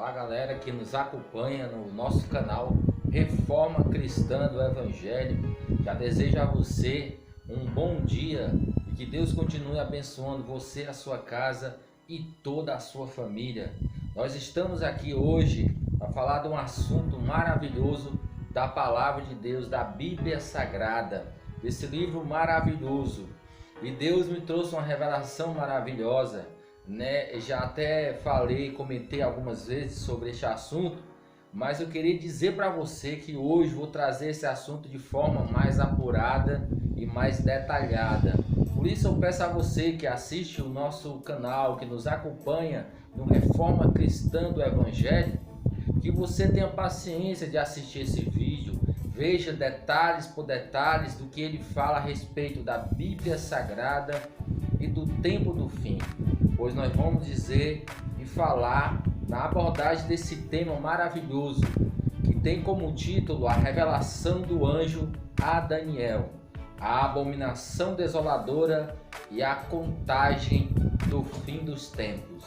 Olá, galera que nos acompanha no nosso canal Reforma Cristã do Evangelho. Já desejo a você um bom dia e que Deus continue abençoando você, a sua casa e toda a sua família. Nós estamos aqui hoje para falar de um assunto maravilhoso da Palavra de Deus, da Bíblia Sagrada, desse livro maravilhoso. E Deus me trouxe uma revelação maravilhosa, né? Já até falei, comentei algumas vezes sobre este assunto, mas eu queria dizer para você que hoje vou trazer esse assunto de forma mais apurada e mais detalhada. Por isso eu peço a você que assiste o nosso canal, que nos acompanha no Reforma Cristã do Evangelho, que você tenha paciência de assistir esse vídeo, veja detalhes por detalhes do que ele fala a respeito da Bíblia Sagrada e do tempo do fim, pois nós vamos dizer e falar na abordagem desse tema maravilhoso, que tem como título a revelação do anjo a Daniel, a abominação desoladora e a contagem do fim dos tempos.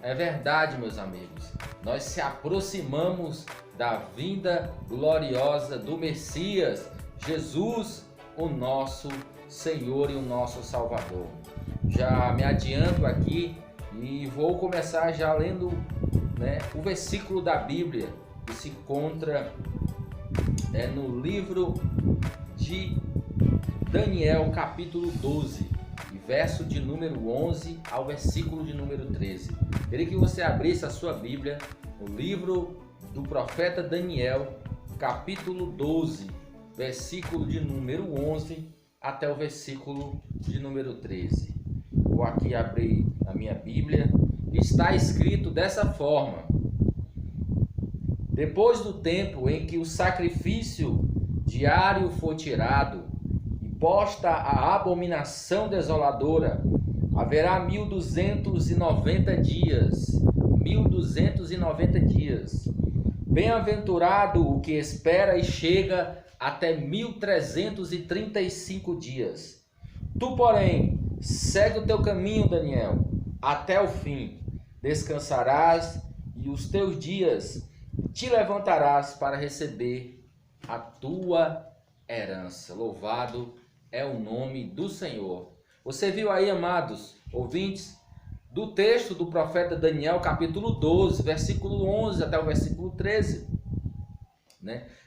É verdade, meus amigos, nós se aproximamos da vinda gloriosa do Messias, Jesus, o nosso Senhor e o nosso Salvador. Já me adianto aqui e vou começar já lendo, o versículo da Bíblia que se encontra no livro de Daniel, capítulo 12, verso de número 11 ao versículo de número 13. Queria que você abrisse a sua Bíblia no livro do profeta Daniel, capítulo 12, versículo de número 11 até o versículo de número 13. Vou aqui abrir a minha Bíblia. Está escrito dessa forma: depois do tempo em que o sacrifício diário for tirado e posta a abominação desoladora, haverá 1290 dias. 1290 dias. Bem-aventurado o que espera e chega até 1335 dias. Tu, porém, segue o teu caminho, Daniel, até o fim. Descansarás e os teus dias te levantarás para receber a tua herança. Louvado é o nome do Senhor. Você viu aí, amados ouvintes, do texto do profeta Daniel, capítulo 12, versículo 11 até o versículo 13.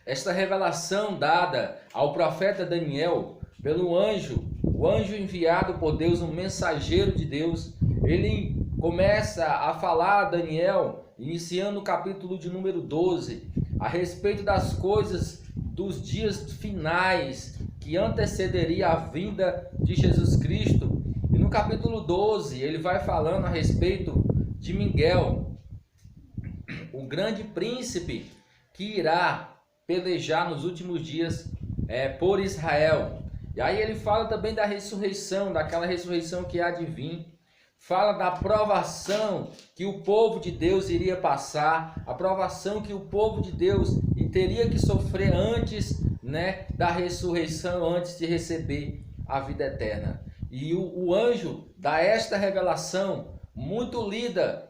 Esta revelação dada ao profeta Daniel pelo anjo, o anjo enviado por Deus, um mensageiro de Deus, ele começa a falar a Daniel, iniciando o capítulo de número 12, a respeito das coisas dos dias finais que antecederia a vinda de Jesus Cristo. E no capítulo 12, ele vai falando a respeito de Miguel, o grande príncipe que irá pelejar nos últimos dias por Israel. E aí ele fala também da ressurreição, daquela ressurreição que há de vir. Fala da provação que o povo de Deus iria passar, a provação que o povo de Deus teria que sofrer antes, da ressurreição, antes de receber a vida eterna. E o anjo dá esta revelação, muito lida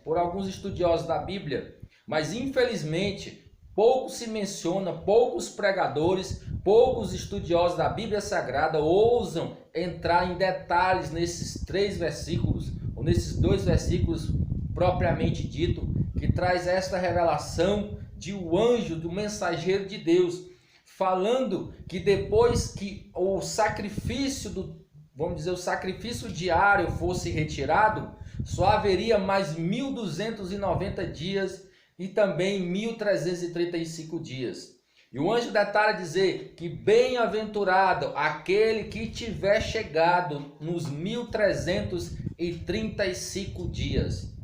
por alguns estudiosos da Bíblia, mas infelizmente pouco se menciona, poucos pregadores, poucos estudiosos da Bíblia Sagrada ousam entrar em detalhes nesses 3 versículos, ou nesses 2 versículos propriamente dito, que traz esta revelação de o anjo, do mensageiro de Deus, falando que depois que o sacrifício o sacrifício diário fosse retirado, só haveria mais 1290 dias e também 1335 dias. E o anjo detalha dizer que bem-aventurado aquele que tiver chegado nos 1335 dias.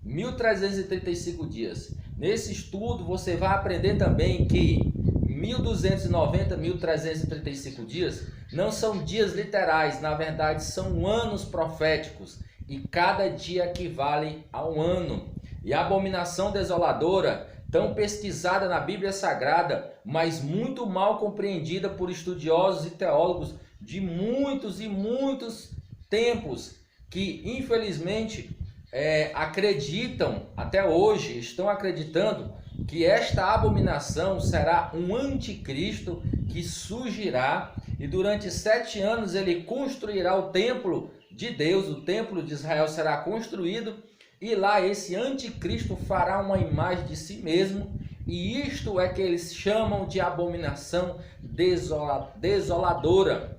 1335 dias. Nesse estudo você vai aprender também que 1290, 1335 dias não são dias literais, na verdade são anos proféticos, e cada dia equivale a um ano. E a abominação desoladora, tão pesquisada na Bíblia Sagrada, mas muito mal compreendida por estudiosos e teólogos de muitos e muitos tempos, que infelizmente acreditam, até hoje, estão acreditando que esta abominação será um anticristo que surgirá e durante 7 anos ele construirá o templo de Deus, o templo de Israel será construído e lá esse anticristo fará uma imagem de si mesmo e isto é que eles chamam de abominação desoladora,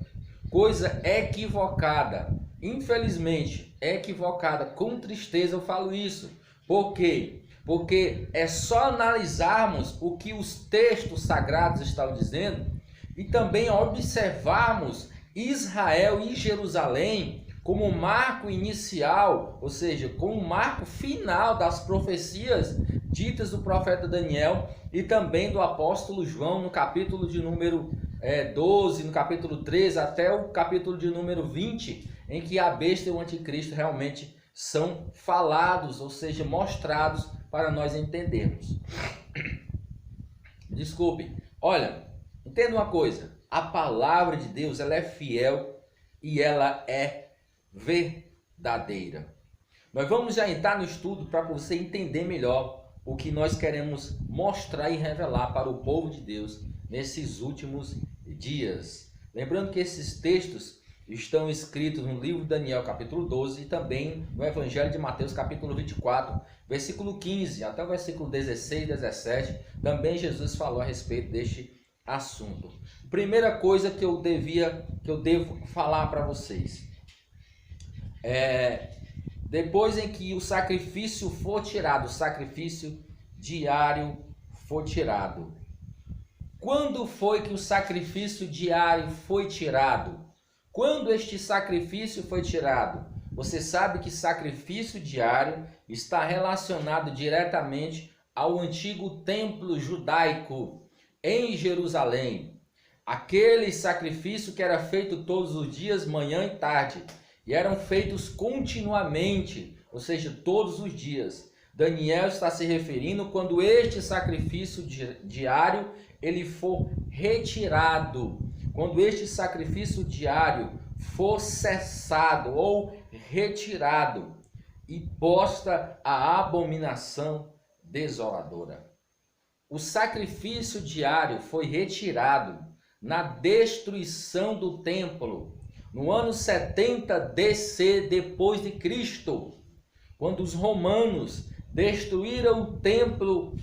coisa equivocada, infelizmente equivocada, com tristeza eu falo isso. Por quê? Porque é só analisarmos o que os textos sagrados estão dizendo e também observarmos Israel e Jerusalém como marco inicial, ou seja, como marco final das profecias ditas do profeta Daniel e também do apóstolo João no capítulo de número 12, no capítulo 13 até o capítulo de número 20, em que a besta e o anticristo realmente são falados, ou seja, mostrados para nós entendermos. Desculpe. Olha, entenda uma coisa. A palavra de Deus, ela é fiel e ela é verdadeira. Nós vamos já entrar no estudo para você entender melhor o que nós queremos mostrar e revelar para o povo de Deus nesses últimos dias. Lembrando que esses textos estão escritos no livro de Daniel, capítulo 12, e também no Evangelho de Mateus, capítulo 24, versículo 15, até o versículo 16 e 17, também Jesus falou a respeito deste assunto. Primeira coisa que eu devo falar para vocês, depois em que o sacrifício for tirado, o sacrifício diário for tirado. Quando foi que o sacrifício diário foi tirado? Quando este sacrifício foi tirado? Você sabe que sacrifício diário está relacionado diretamente ao antigo templo judaico em Jerusalém. Aquele sacrifício que era feito todos os dias, manhã e tarde, e eram feitos continuamente, ou seja, todos os dias. Daniel está se referindo quando este sacrifício diário ele for retirado. Quando este sacrifício diário for cessado ou retirado e posta a abominação desoladora. O sacrifício diário foi retirado na destruição do templo no ano 70 DC depois de Cristo, quando os romanos destruíram o templo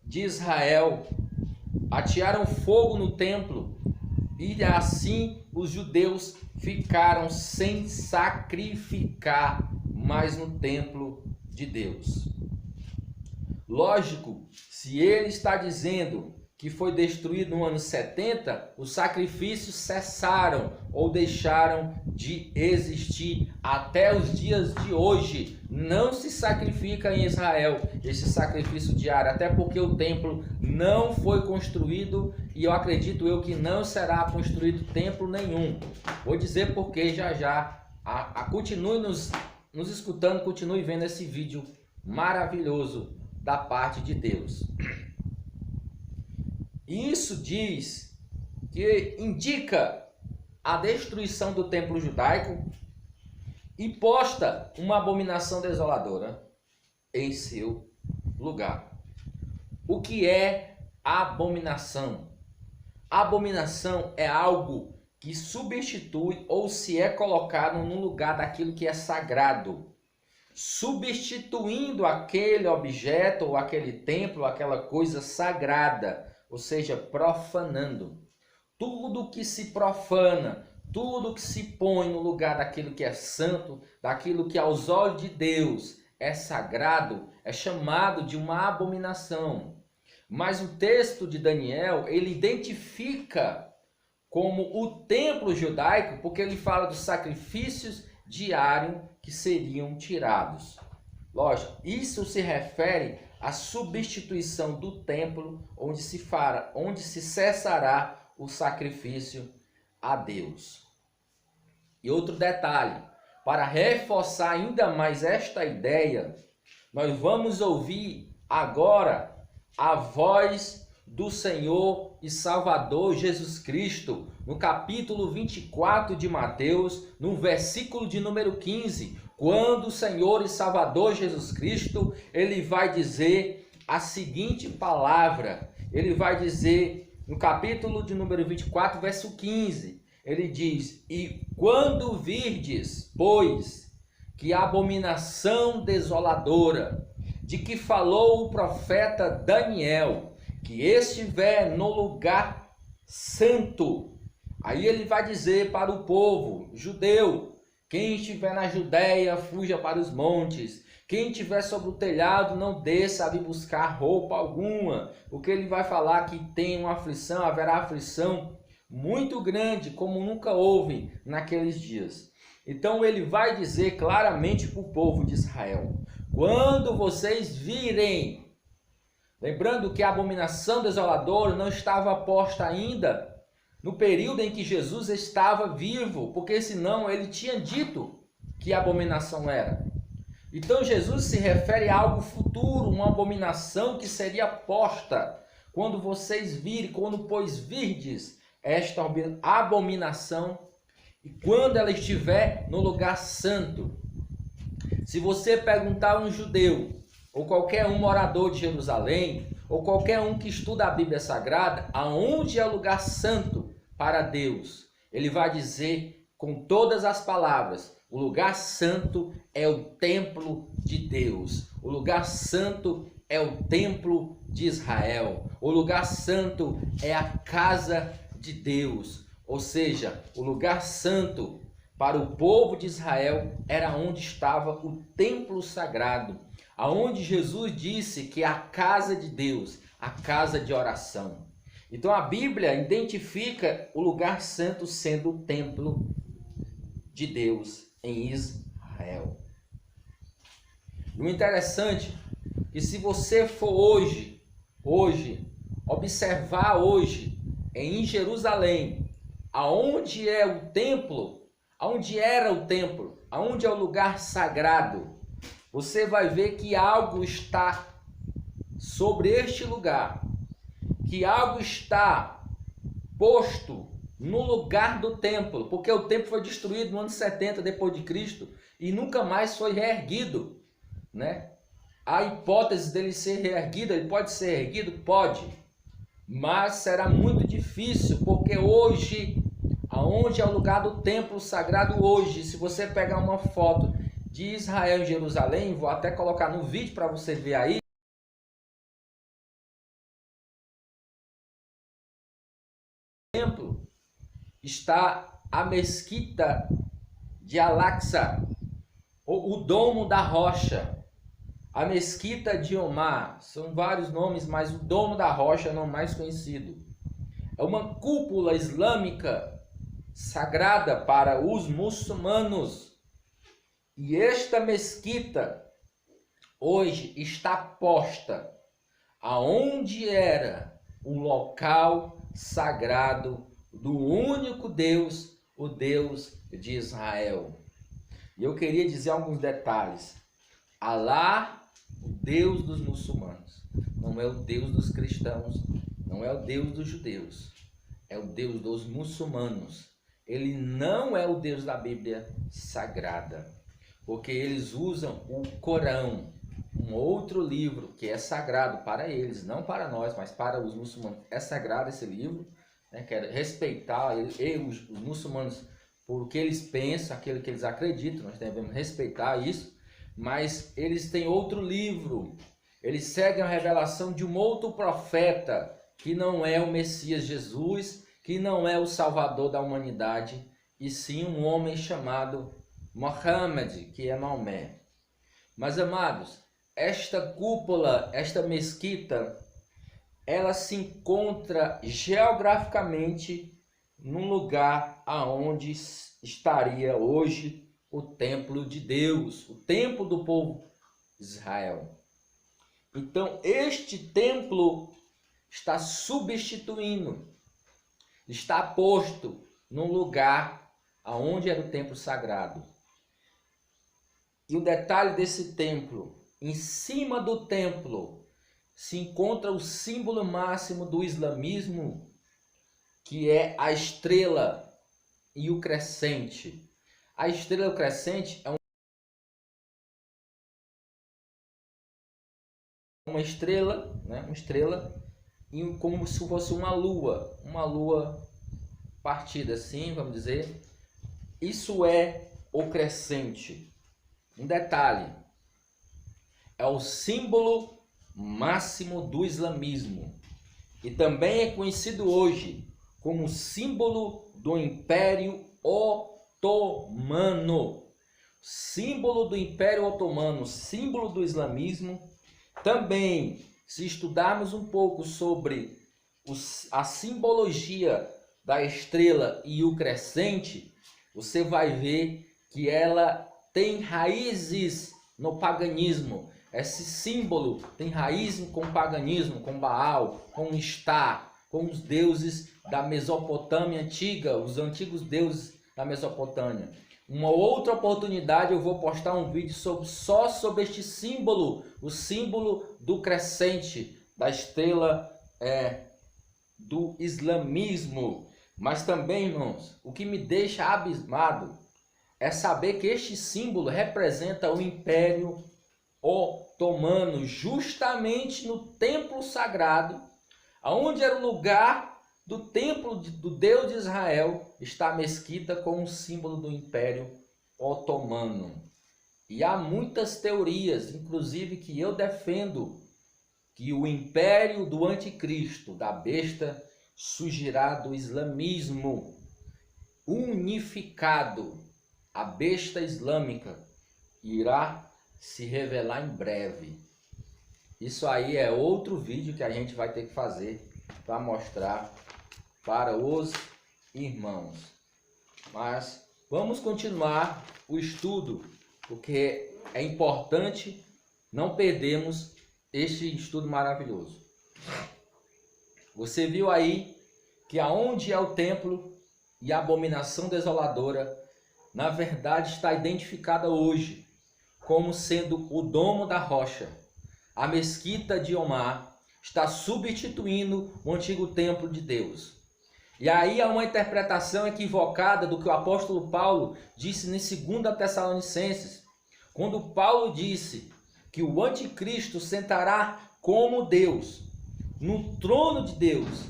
de Israel, atearam fogo no templo. E assim os judeus ficaram sem sacrificar mais no templo de Deus. Lógico, se ele está dizendo que foi destruído no ano 70, os sacrifícios cessaram ou deixaram de existir até os dias de hoje. Não se sacrifica em Israel esse sacrifício diário, até porque o templo não foi construído e eu acredito que não será construído templo nenhum. Vou dizer porque já. Continue nos escutando, continue vendo esse vídeo maravilhoso da parte de Deus. Isso diz que indica a destruição do templo judaico e posta uma abominação desoladora em seu lugar. O que é abominação? Abominação é algo que substitui ou se é colocado no lugar daquilo que é sagrado, substituindo aquele objeto ou aquele templo, aquela coisa sagrada, ou seja, profanando. Tudo que se profana, tudo que se põe no lugar daquilo que é santo, daquilo que aos olhos de Deus é sagrado, é chamado de uma abominação. Mas o texto de Daniel, ele identifica como o templo judaico, porque ele fala dos sacrifícios diários que seriam tirados. Lógico, isso se refere à substituição do templo onde se cessará o sacrifício a Deus. E outro detalhe, para reforçar ainda mais esta ideia, nós vamos ouvir agora a voz do Senhor e Salvador Jesus Cristo, no capítulo 24 de Mateus, no versículo de número 15, quando o Senhor e Salvador Jesus Cristo, ele vai dizer a seguinte palavra, ele vai dizer no capítulo de número 24, verso 15, ele diz: e quando virdes, pois, que a abominação desoladora, de que falou o profeta Daniel, que estiver no lugar santo. Aí ele vai dizer para o povo judeu: quem estiver na Judéia, fuja para os montes. Quem estiver sobre o telhado, não desça a vir buscar roupa alguma. Porque ele vai falar que tem uma aflição, haverá aflição muito grande, como nunca houve naqueles dias. Então ele vai dizer claramente para o povo de Israel: quando vocês virem, lembrando que a abominação desoladora não estava posta ainda no período em que Jesus estava vivo, porque senão ele tinha dito que a abominação era. Então Jesus se refere a algo futuro, uma abominação que seria posta quando vocês virem, quando pois virdes esta abominação, e quando ela estiver no lugar santo. Se você perguntar a um judeu, ou qualquer um morador de Jerusalém, ou qualquer um que estuda a Bíblia Sagrada, aonde é o lugar santo para Deus, ele vai dizer com todas as palavras: o lugar santo é o templo de Deus, o lugar santo é o templo de Israel, o lugar santo é a casa de Deus. Ou seja, o lugar santo para o povo de Israel era onde estava o templo sagrado, aonde Jesus disse que é a casa de Deus, a casa de oração. Então a Bíblia identifica o lugar santo sendo o templo de Deus em Israel. E o interessante é que se você for observar hoje em Jerusalém, aonde é o templo, aonde era o templo, aonde é o lugar sagrado, você vai ver que algo está sobre este lugar, que algo está posto no lugar do templo, porque o templo foi destruído no ano 70 depois de Cristo e nunca mais foi reerguido, né? A hipótese dele ser reerguido, ele pode ser erguido? Pode, mas será muito difícil, porque hoje, aonde é o lugar do templo sagrado hoje, se você pegar uma foto de Israel em Jerusalém, vou até colocar no vídeo para você ver aí, no templo está a mesquita de Al-Aqsa, o domo da rocha, a mesquita de Omar, são vários nomes, mas o domo da rocha é o nome mais conhecido. É uma cúpula islâmica sagrada para os muçulmanos. E esta mesquita hoje está posta aonde era o local sagrado do único Deus, o Deus de Israel. E eu queria dizer alguns detalhes. Alá, o Deus dos muçulmanos, não é o Deus dos cristãos, não é o Deus dos judeus, é o Deus dos muçulmanos. Ele não é o Deus da Bíblia Sagrada, porque eles usam o Corão, um outro livro que é sagrado para eles, não para nós, mas para os muçulmanos. É sagrado esse livro, né? Quer respeitar os muçulmanos por o que eles pensam, aquilo que eles acreditam, nós devemos respeitar isso. Mas eles têm outro livro, eles seguem a revelação de um outro profeta, que não é o Messias Jesus, que não é o Salvador da humanidade, e sim um homem chamado Mohammed, que é Maomé. Mas amados, esta cúpula, esta mesquita, ela se encontra geograficamente num lugar aonde estaria hoje o templo de Deus, o templo do povo de Israel. Então, este templo está substituindo, está posto num lugar aonde era o templo sagrado. E o detalhe desse templo, em cima do templo se encontra o símbolo máximo do islamismo, que é a estrela e o crescente. A estrela e o crescente é uma estrela, né? Uma estrela e como se fosse uma lua partida assim, vamos dizer. Isso é o crescente. Um detalhe, é o símbolo máximo do islamismo e também é conhecido hoje como símbolo do Império Otomano. Símbolo do Império Otomano, símbolo do islamismo. Também, se estudarmos um pouco sobre a simbologia da estrela e o crescente, você vai ver que ela tem raízes no paganismo. Esse símbolo tem raiz com o paganismo, com Baal, com Istar, com os deuses da Mesopotâmia antiga, os antigos deuses da Mesopotâmia. Uma outra oportunidade eu vou postar um vídeo só sobre este símbolo, o símbolo do crescente, da estrela do islamismo. Mas também, irmãos, o que me deixa abismado é saber que este símbolo representa o Império Otomano, justamente no templo sagrado, onde era o lugar do templo do Deus de Israel, está a mesquita com o símbolo do Império Otomano. E há muitas teorias, inclusive que eu defendo, que o império do anticristo, da besta, surgirá do islamismo unificado. A besta islâmica irá se revelar em breve. Isso aí é outro vídeo que a gente vai ter que fazer para mostrar para os irmãos. Mas vamos continuar o estudo, porque é importante não perdermos este estudo maravilhoso. Você viu aí que aonde é o templo e a abominação desoladora, na verdade está identificada hoje como sendo o domo da rocha. A mesquita de Omar está substituindo o antigo templo de Deus. E aí há uma interpretação equivocada do que o apóstolo Paulo disse em 2 Tessalonicenses, quando Paulo disse que o anticristo sentará como Deus, no trono de Deus,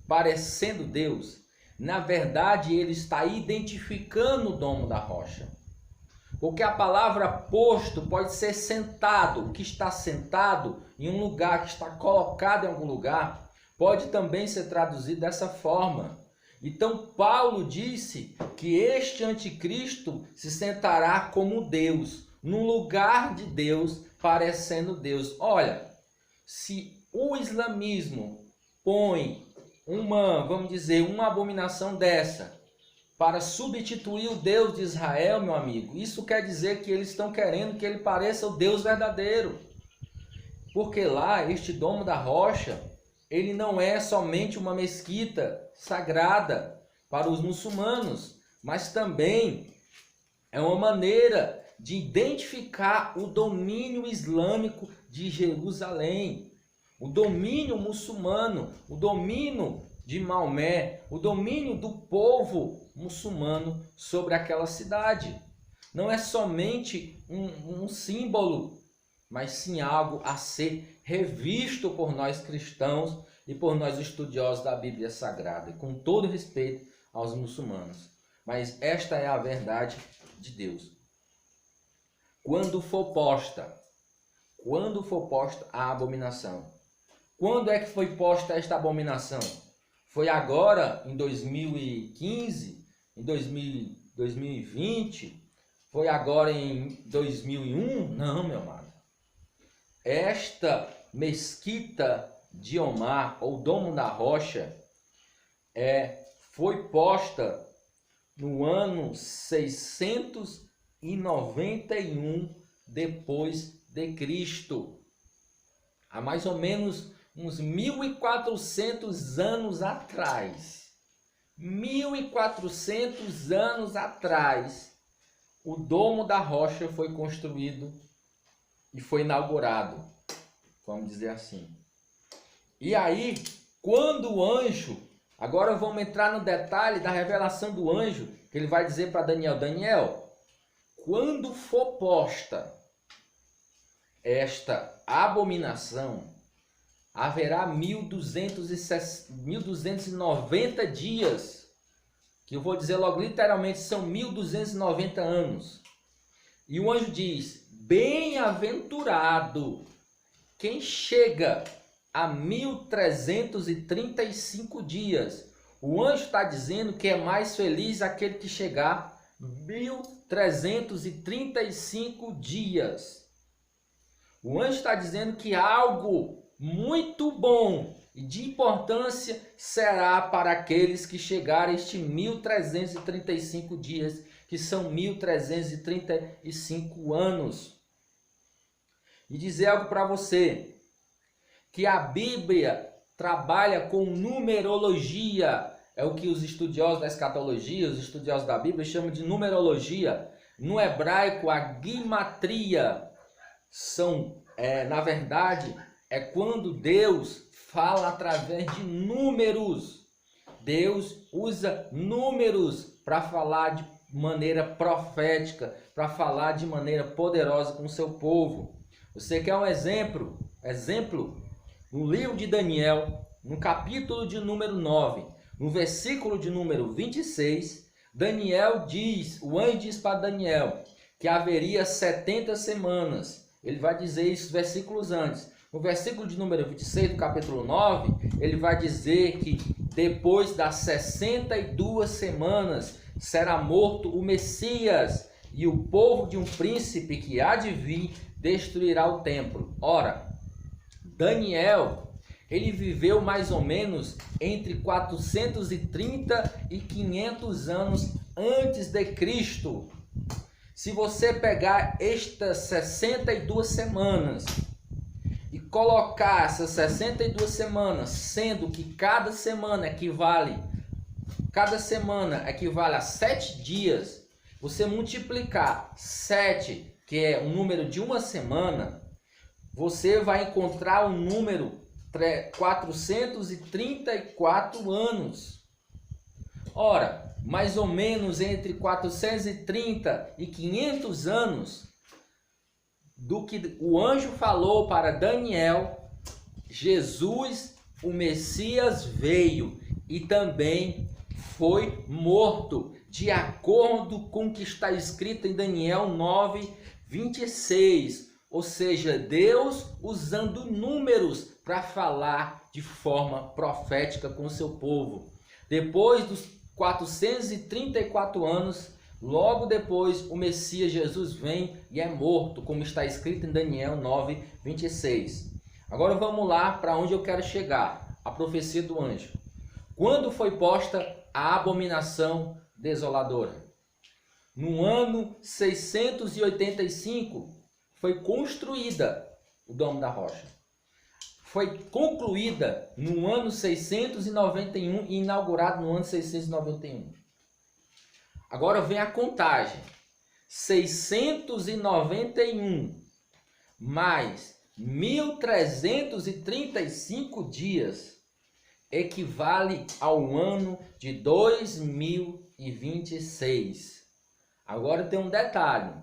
parecendo Deus. Na verdade, ele está identificando o domo da rocha. Porque a palavra posto pode ser sentado, o que está sentado em um lugar, que está colocado em algum lugar, pode também ser traduzido dessa forma. Então Paulo disse que este anticristo se sentará como Deus, num lugar de Deus, parecendo Deus. Olha, se o islamismo põe vamos dizer, uma abominação dessa para substituir o Deus de Israel, meu amigo, isso quer dizer que eles estão querendo que ele pareça o Deus verdadeiro. Porque lá, este domo da rocha, ele não é somente uma mesquita sagrada para os muçulmanos, mas também é uma maneira de identificar o domínio islâmico de Jerusalém, o domínio muçulmano, o domínio de Maomé, o domínio do povo muçulmano sobre aquela cidade. Não é somente um símbolo, mas sim algo a ser revisto por nós cristãos e por nós estudiosos da Bíblia Sagrada, com todo respeito aos muçulmanos. Mas esta é a verdade de Deus. Quando for posta a abominação. Quando é que foi posta esta abominação? Foi agora, em 2015, em 2020? Foi agora em 2001? Não, meu amado. Esta mesquita de Omar, ou Domo da Rocha, foi posta no ano 691 depois de Cristo. Há mais ou menos uns 1400 anos atrás. 1400 anos atrás, o Domo da Rocha foi construído e foi inaugurado, vamos dizer assim. E aí, quando o anjo Agora vamos entrar no detalhe da revelação do anjo, que ele vai dizer para Daniel: Daniel, quando for posta esta abominação, haverá 1290 dias, que eu vou dizer logo literalmente são 1290 anos. E o anjo diz: bem-aventurado quem chega a 1335 dias. O anjo está dizendo que é mais feliz aquele que chegar 1335 dias. O anjo está dizendo que algo muito bom e de importância será para aqueles que chegarem a este 1335 dias, que são 1335 anos. E dizer algo para você, que a Bíblia trabalha com numerologia, é o que os estudiosos da escatologia, os estudiosos da Bíblia chamam de numerologia. No hebraico, a gimatria na verdade, é quando Deus fala através de números. Deus usa números para falar de maneira profética, para falar de maneira poderosa com o seu povo. Você quer um exemplo? No livro de Daniel, no capítulo de número 9, no versículo de número 26, o anjo diz para Daniel que haveria 70 semanas. Ele vai dizer isso versículos antes. No versículo de número 26 do capítulo 9, ele vai dizer que depois das 62 semanas será morto o Messias, e o povo de um príncipe que há de vir destruirá o templo. Ora, Daniel, ele viveu mais ou menos entre 430 e 500 anos antes de Cristo. Se você pegar estas 62 semanas e colocar essas 62 semanas, sendo que cada semana equivale a 7 dias, você multiplicar 7, que é o número de uma semana, você vai encontrar um número 434 anos. Ora, mais ou menos entre 430 e 500 anos do que o anjo falou para Daniel, Jesus, o Messias, veio e também foi morto, de acordo com o que está escrito em Daniel 9:26. Ou seja, Deus usando números para falar de forma profética com o seu povo. Depois dos 434 anos, logo depois o Messias Jesus vem e é morto, como está escrito em Daniel 9:26. Agora vamos lá para onde eu quero chegar, a profecia do anjo. Quando foi posta a abominação desoladora? No ano 685 foi construída o Domo da Rocha. Foi concluída no ano 691 e inaugurado no ano 691. Agora vem a contagem. 691 mais 1335 dias equivale ao ano de 2026. Agora tem um detalhe.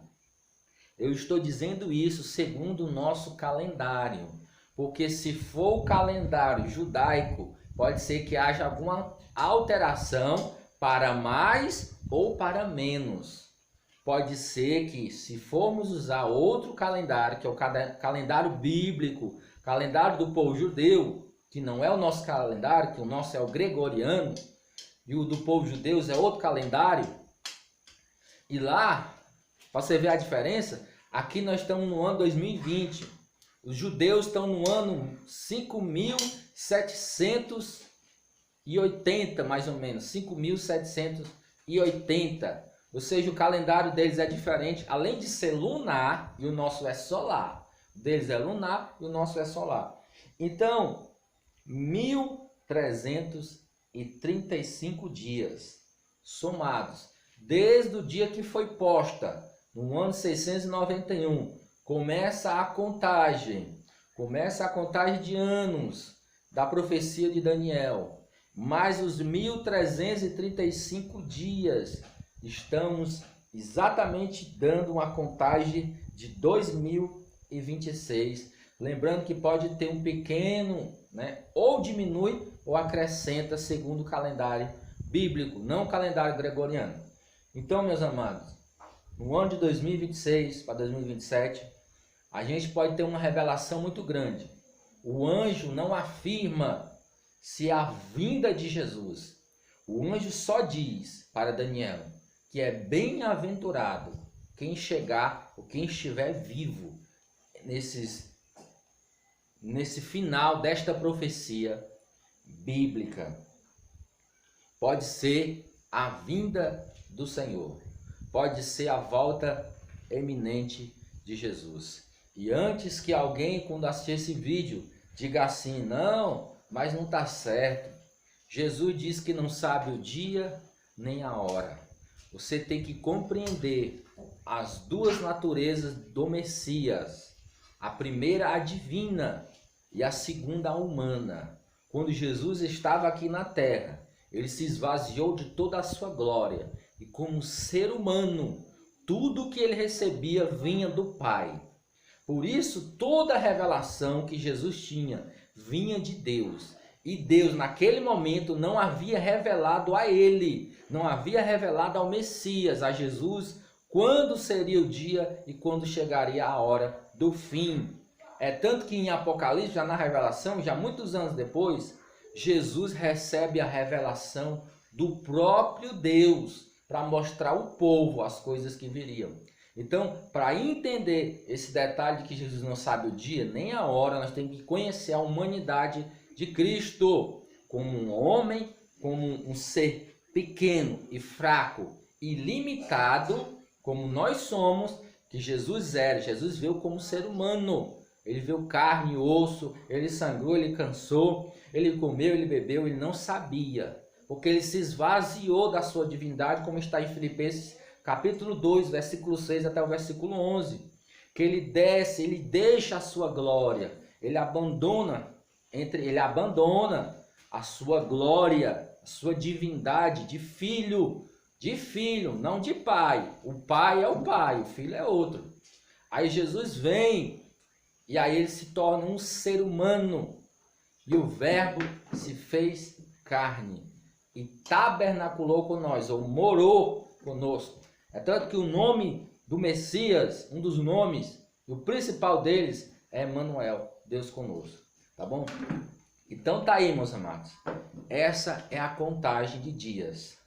Eu estou dizendo isso segundo o nosso calendário. Porque se for o calendário judaico, pode ser que haja alguma alteração para mais ou para menos. Pode ser que, se formos usar outro calendário, que é o calendário bíblico, calendário do povo judeu, que não é o nosso calendário, que o nosso é o gregoriano, e o do povo judeu é outro calendário. E lá, para você ver a diferença, aqui nós estamos no ano 2020. Os judeus estão no ano 5.780, mais ou menos, 5.780. Ou seja, o calendário deles é diferente, além de ser lunar, e o nosso é solar. O deles é lunar e o nosso é solar. Então, 1.335 dias somados, desde o dia que foi posta, no ano 691, começa a contagem de anos da profecia de Daniel. mais os 1335 dias. Estamos exatamente dando uma contagem de 2026. Lembrando que pode ter um pequeno, ou diminui ou acrescenta segundo o calendário bíblico, não o calendário gregoriano. Então, meus amados, no ano de 2026 para 2027, a gente pode ter uma revelação muito grande. O anjo não afirma se é a vinda de Jesus. O anjo só diz para Daniel que é bem-aventurado quem chegar ou quem estiver vivo nesse final desta profecia bíblica. Pode ser a vinda do Senhor, pode ser a volta eminente de Jesus. E antes que alguém, quando assistir esse vídeo, diga assim, não, mas não está certo. Jesus diz que não sabe o dia nem a hora. Você tem que compreender as duas naturezas do Messias. A primeira, a divina, e a segunda, a humana. Quando Jesus estava aqui na terra, ele se esvaziou de toda a sua glória. E como ser humano, tudo que ele recebia vinha do Pai. Por isso, toda a revelação que Jesus tinha vinha de Deus. E Deus, naquele momento, não havia revelado a ele, não havia revelado ao Messias, a Jesus, quando seria o dia e quando chegaria a hora do fim. É tanto que em Apocalipse, já na revelação, já muitos anos depois, Jesus recebe a revelação do próprio Deus para mostrar ao povo as coisas que viriam. Então, para entender esse detalhe de que Jesus não sabe o dia nem a hora, nós temos que conhecer a humanidade de Cristo como um homem, como um ser pequeno e fraco e limitado, como nós somos, que Jesus era. Jesus veio como ser humano. Ele veio carne e osso, ele sangrou, ele cansou, ele comeu, ele bebeu, ele não sabia, porque ele se esvaziou da sua divindade, como está em Filipenses capítulo 2, versículo 6 até o versículo 11, que ele desce, ele deixa a sua glória, ele abandona a sua glória, a sua divindade de filho, não de pai. O pai é o pai, o filho é outro. Aí Jesus vem e aí ele se torna um ser humano e o verbo se fez carne e tabernaculou com nós, ou morou conosco. É tanto que o nome do Messias, um dos nomes, o principal deles é Emanuel, Deus conosco, tá bom? Então tá aí, meus amados, essa é a contagem de dias.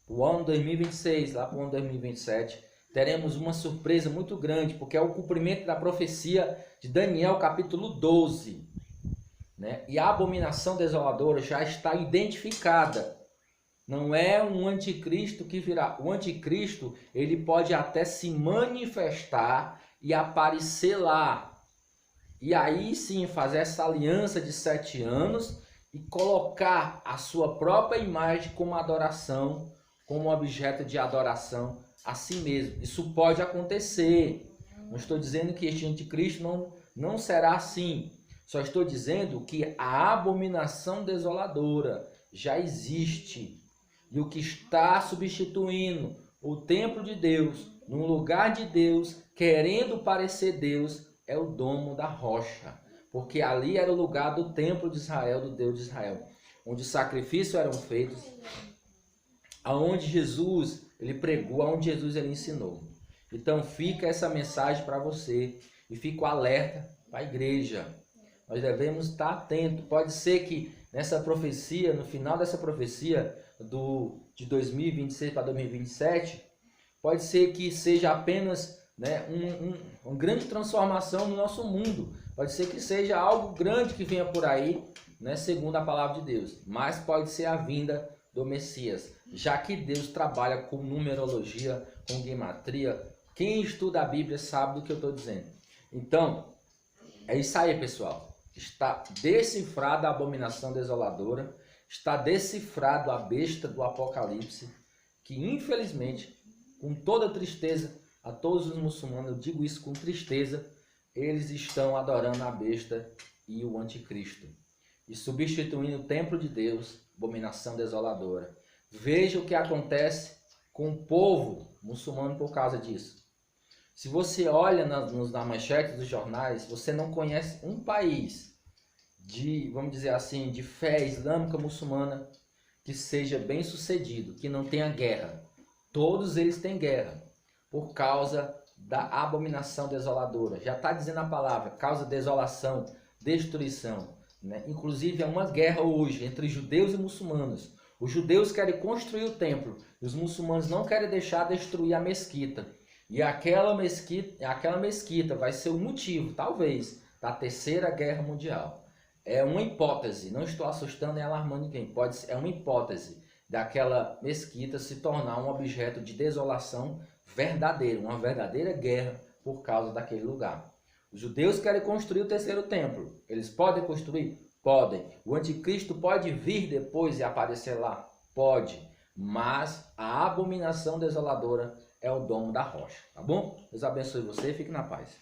O ano 2026, lá para o ano 2027, teremos uma surpresa muito grande, porque é o cumprimento da profecia de Daniel capítulo 12, E a abominação desoladora já está identificada. Não é um anticristo que virá. O anticristo, ele pode até se manifestar e aparecer lá. E aí sim fazer essa aliança de 7 anos e colocar a sua própria imagem como adoração, como objeto de adoração a si mesmo. Isso pode acontecer. Não estou dizendo que este anticristo não será assim. Só estou dizendo que a abominação desoladora já existe. E o que está substituindo o templo de Deus, no lugar de Deus, querendo parecer Deus, é o domo da rocha. Porque ali era o lugar do templo de Israel, do Deus de Israel, onde os sacrifícios eram feitos, aonde Jesus ele pregou, aonde Jesus ele ensinou. Então fica essa mensagem para você e fica o alerta para a igreja. Nós devemos estar atentos. Pode ser que nessa profecia, no final dessa profecia de 2026 para 2027, pode ser que seja apenas uma grande transformação no nosso mundo. Pode ser que seja algo grande que venha por aí, segundo a palavra de Deus. Mas pode ser a vinda do Messias, já que Deus trabalha com numerologia, com gematria. Quem estuda a Bíblia sabe do que eu estou dizendo. Então, é isso aí, pessoal. Está decifrada a abominação desoladora, está decifrado a besta do Apocalipse, que infelizmente, com toda tristeza, a todos os muçulmanos, eu digo isso com tristeza, eles estão adorando a besta e o anticristo, e substituindo o templo de Deus Abominação desoladora. Veja o que acontece com o povo muçulmano por causa disso. Se você olha na manchete dos jornais, você não conhece um país de, vamos dizer assim, de fé islâmica muçulmana que seja bem sucedido, que não tenha guerra. Todos eles têm guerra por causa da abominação desoladora. Já está dizendo a palavra, causa desolação, destruição. Né? Inclusive é uma guerra hoje entre judeus e muçulmanos. Os judeus querem construir o templo e os muçulmanos não querem deixar destruir a mesquita. E aquela mesquita vai ser o motivo, talvez, da Terceira Guerra Mundial. É uma hipótese, não estou assustando nem alarmando ninguém. É uma hipótese daquela mesquita se tornar um objeto de desolação verdadeira, uma verdadeira guerra por causa daquele lugar. Os judeus querem construir o terceiro templo. Eles podem construir? Podem. O anticristo pode vir depois e aparecer lá? Pode. Mas a abominação desoladora é o domo da rocha. Tá bom? Deus abençoe você e fique na paz.